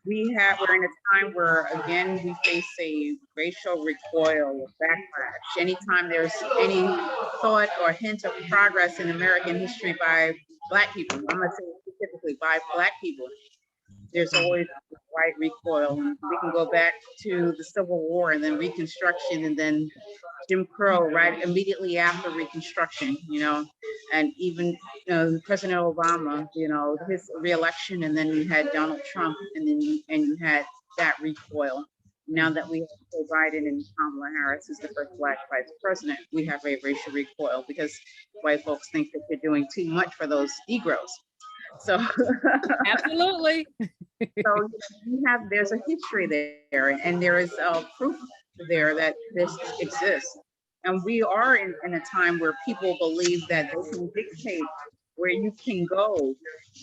we're in a time where, again, we face a racial recoil, backlash. Anytime there's any thought or hint of progress in American history by Black people, I'm going to say specifically by Black people, there's always a white recoil. We can go back to the Civil War and then Reconstruction and then Jim Crow, right immediately after Reconstruction, and even President Obama, his reelection, and then you had Donald Trump, and then you had that recoil. Now that we have Joe Biden and Kamala Harris, who's the first Black vice president, we have a racial recoil because white folks think that they're doing too much for those Negroes. So absolutely. So there's a history there, and there is proof there that this exists. And we are in a time where people believe that they can dictate where you can go,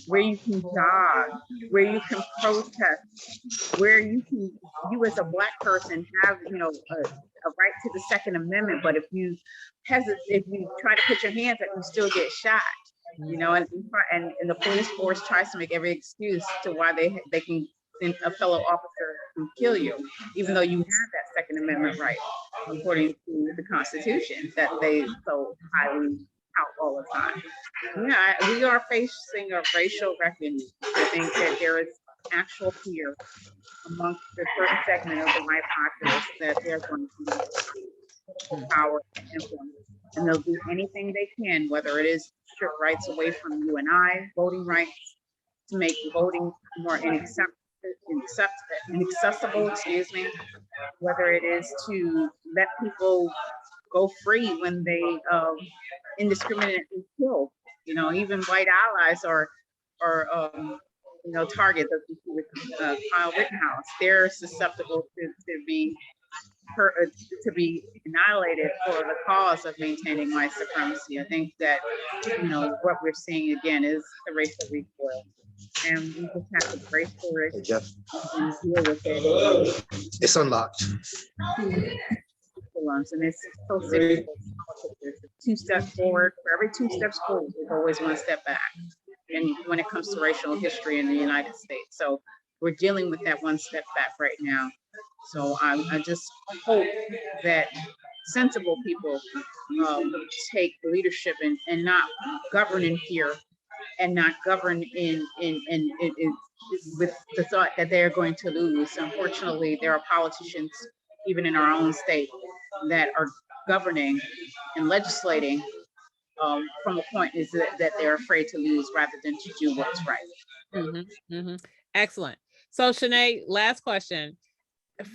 where you can jog, where you can protest, where you as a Black person have, a right to the Second Amendment. But if you try to put your hands up, you still get shot. And the police force tries to make every excuse to why they can send a fellow officer to kill you, even though you have that Second Amendment right, according to the Constitution that they so highly tout all the time. Yeah, we are facing a racial reckoning. I think that there is actual fear amongst a certain segment of the white populace that they're going to be power and influence. And they'll do anything they can, whether it is strip rights away from you and I, voting rights, to make voting more inaccessible, whether it is to let people go free when they indiscriminately kill, even white allies or targets, as we see with Kyle Rittenhouse. They're susceptible to be annihilated for the cause of maintaining white supremacy. I think that what we're seeing again is the racial recoil, and we just have to brace for it and deal with it. It's unlocked. And it's so serious. There's 2 steps forward. For every 2 steps forward, there's always 1 step back. And when it comes to racial history in the United States, so we're dealing with that 1 step back right now. So I just hope that sensible people take leadership and not govern in fear and not govern in with the thought that they're going to lose. Unfortunately, there are politicians, even in our own state, that are governing and legislating from a point is that they're afraid to lose rather than to do what's right. Excellent. So Shanay, last question.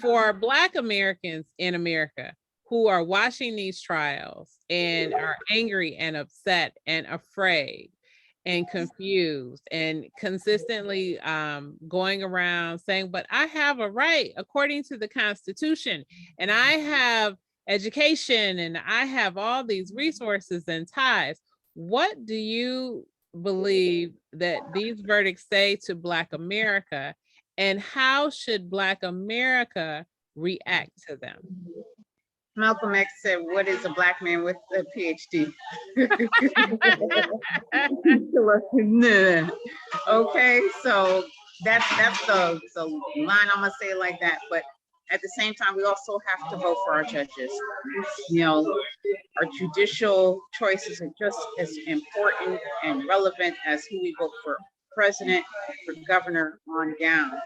For Black Americans in America who are watching these trials and are angry and upset and afraid and confused and consistently going around saying, but I have a right according to the Constitution, and I have education, and I have all these resources and ties. What do you believe that these verdicts say to Black America, and how should Black America react to them? Malcolm X said, "What is a Black man with a PhD?" Okay, so that's the line. I'm gonna say it like that. But at the same time, we also have to vote for our judges. You know, our judicial choices are just as important and relevant as who we vote for president, for governor, on down.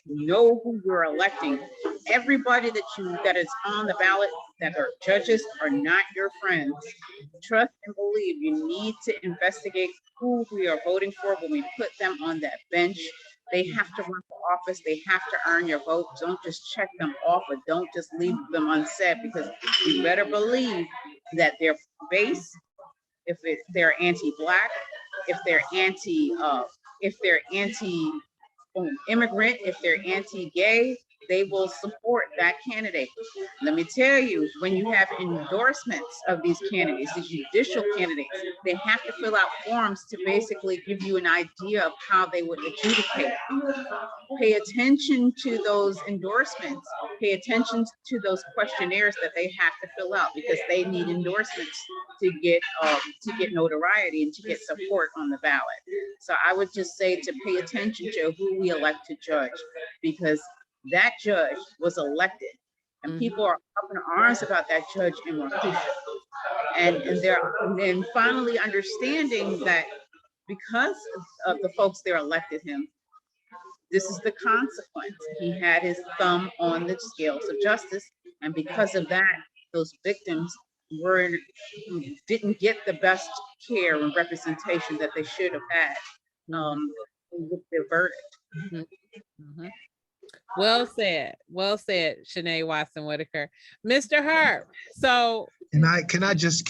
Know who you're electing. Everybody that is on the ballot that are judges are not your friends. Trust and believe. You need to investigate who we are voting for when we put them on that bench. They have to run for office. They have to earn your vote. Don't just check them off, or don't just leave them unsaid, because you better believe that their base, if they're anti-Black, if they're anti-immigrant, if they're anti-gay, they will support that candidate. Let me tell you, when you have endorsements of these candidates, these judicial candidates, they have to fill out forms to basically give you an idea of how they would adjudicate. Pay attention to those endorsements. Pay attention to those questionnaires that they have to fill out, because they need endorsements to get notoriety and to get support on the ballot. So I would just say to pay attention to who we elect to judge, because that judge was elected, and people are up in arms about that judge in Marcusha. And they're finally understanding that because of the folks that elected him, this is the consequence. He had his thumb on the scales of justice, and because of that, those victims didn't get the best care and representation that they should have had with their verdict. Well said, Shanay Watson Whittaker. Mr. Harp, so Can I just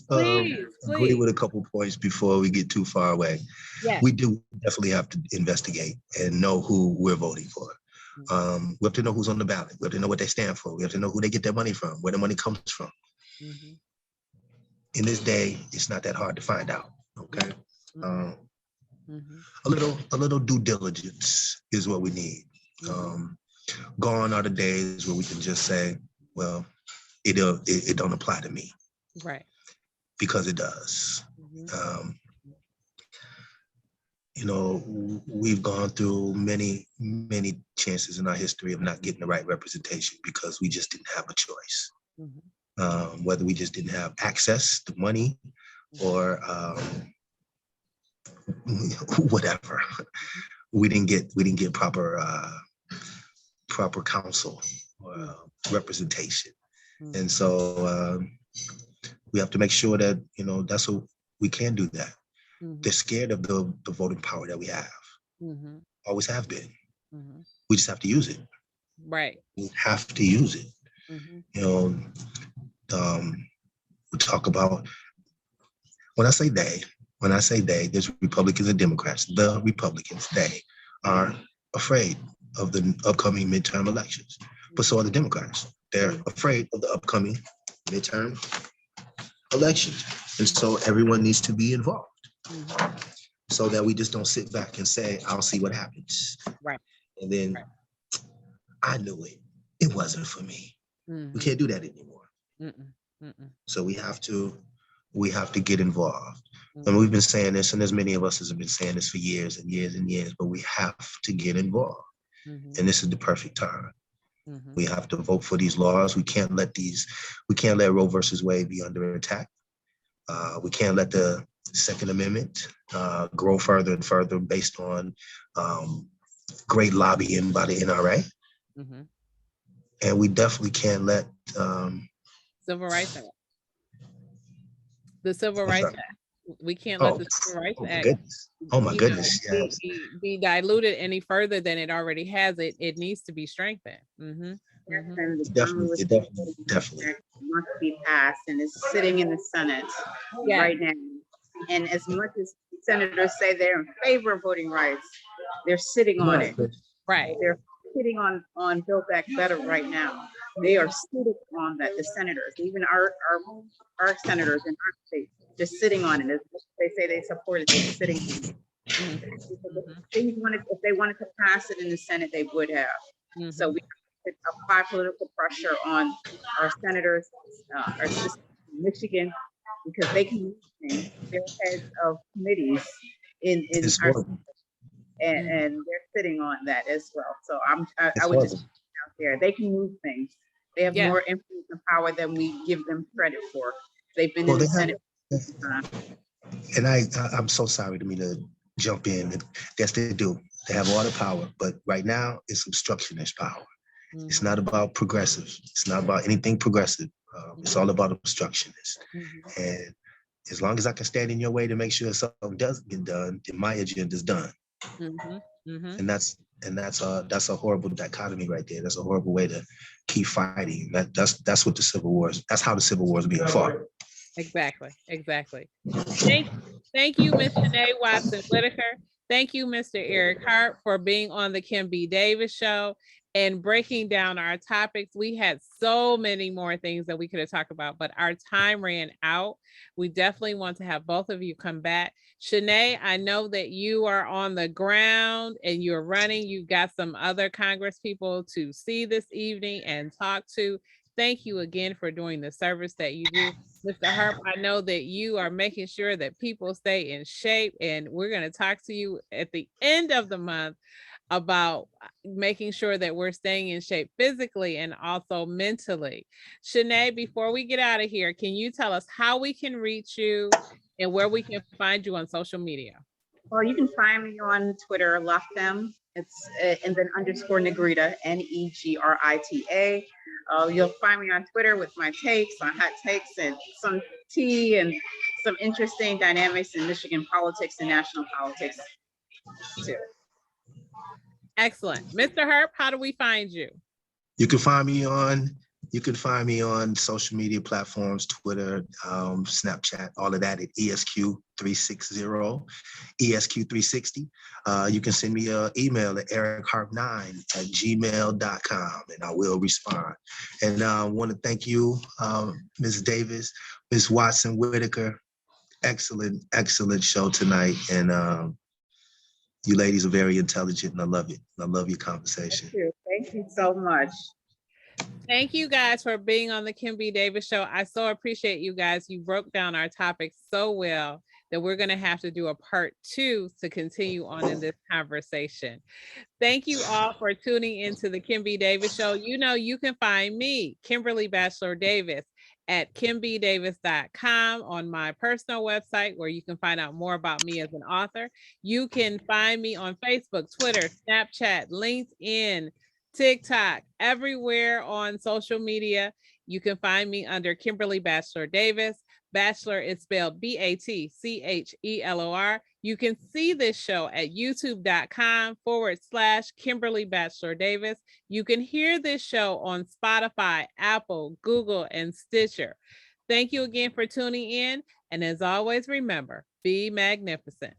please. agree with a couple points before we get too far away? Yes. We do definitely have to investigate and know who we're voting for. We have to know who's on the ballot. We have to know what they stand for. We have to know who they get their money from, where the money comes from. In this day, it's not that hard to find out. Okay. A little due diligence is what we need. Gone are the days where we can just say, well, it don't apply to me. Right. Because it does. We've gone through many chances in our history of not getting the right representation because we just didn't have a choice. Whether we just didn't have access to money or whatever, we didn't get proper counsel or representation. And so we have to make sure that, that's what we can do that. They're scared of the voting power that we have. Always have been. We just have to use it. Right. We have to use it. We talk about, when I say they, there's Republicans and Democrats. The Republicans, they are afraid of the upcoming midterm elections, but so are the Democrats. They're afraid of the upcoming midterm elections. And so everyone needs to be involved so that we just don't sit back and say, I'll see what happens. Right. And then I knew it. It wasn't for me. We can't do that anymore. So we have to get involved. And we've been saying this, and there's many of us that have been saying this for years and years and years, but we have to get involved. And this is the perfect time. Mhm. We have to vote for these laws. We can't let Roe versus Wade be under attack. We can't let the Second Amendment grow further and further based on great lobbying by the NRA. Mhm. And we definitely can't let Civil Rights Act. The Civil I'm Rights sorry. Act. We can't let Oh, the Civil Rights oh my Act, goodness. Oh my goodness. Yes. be diluted any further than it already has. It needs to be strengthened. Mhm. Yes, Mhm. and the Definitely, definitely. must be passed and is sitting in the Senate Yeah. right now. And as much as senators say they're in favor of voting rights, they're sitting on it. Right. They're sitting on Build Back Better right now. They are sitting on that. The senators, even our senators in our state, just sitting on it. As they say they support it, they're sitting on it. Mhm. If they wanted to pass it in the Senate, they would have. So Mhm. we have to apply political pressure on our senators, our sisters in Michigan, because they can move things. They're heads of committees in It's our, horrible. and they're sitting on that as well. So I It's would just horrible. put out there, they can move things. They have Yeah. more influence and power than we give them credit for. They've been Well, in the they have, Senate. and I'm so sorry to me to jump in. Yes, they do. They have all the power, but right now it's obstructionist power. It's Mhm. not about progressive. It's not about anything progressive. It's all about obstructionist. Mhm. And as long as I can stand in your way to make sure something does get done, then my agenda is done. Mhm. Mhm. And that's a horrible dichotomy right there. That's a horrible way to keep fighting. That's what the Civil War is. That's how the Civil War is being fought. Exactly. Exactly. Thank you, Ms. Shanay Watson Whittaker. Thank you, Mr. Eric Harp, for being on the Kim B. Davis Show and breaking down our topics. We had so many more things that we could have talked about, but our time ran out. We definitely want to have both of you come back. Shanay, I know that you are on the ground and you're running. You've got some other Congress people to see this evening and talk to. Thank you again for doing the service that you do. Mr. Harp, I know that you are making sure that people stay in shape, and we're going to talk to you at the end of the month about making sure that we're staying in shape physically and also mentally. Shanay, before we get out of here, can you tell us how we can reach you and where we can find you on social media? Well, you can find me on Twitter, Loftem. It's and then underscore Negrita, Negrita. You'll find me on Twitter with my takes on hot takes and some tea and some interesting dynamics in Michigan politics and national politics too. Excellent. Mr. Harp, how do we find you? You can find me on social media platforms, Twitter, Snapchat, all of that at ESQ360, ESQ360. You can send me an email at ericharp9@gmail.com and I will respond. And I want to thank you, Ms. Davis, Ms. Watson Whittaker. Excellent show tonight. And you ladies are very intelligent and I love it. I love your conversation. Thank you so much. Thank you guys for being on the Kim B. Davis Show. I so appreciate you guys. You broke down our topics so well that we're going to have to do a part 2 to continue on in this conversation. Thank you all for tuning into the Kim B. Davis Show. You know, you can find me, Kimberly Batchelor Davis, at kimbdavis.com on my personal website, where you can find out more about me as an author. You can find me on Facebook, Twitter, Snapchat, LinkedIn, TikTok, everywhere on social media. You can find me under Kimberly Batchelor Davis. Batchelor is spelled Batchelor. You can see this show at youtube.com/Kimberly Batchelor Davis. You can hear this show on Spotify, Apple, Google, and Stitcher. Thank you again for tuning in. And as always, remember, be magnificent.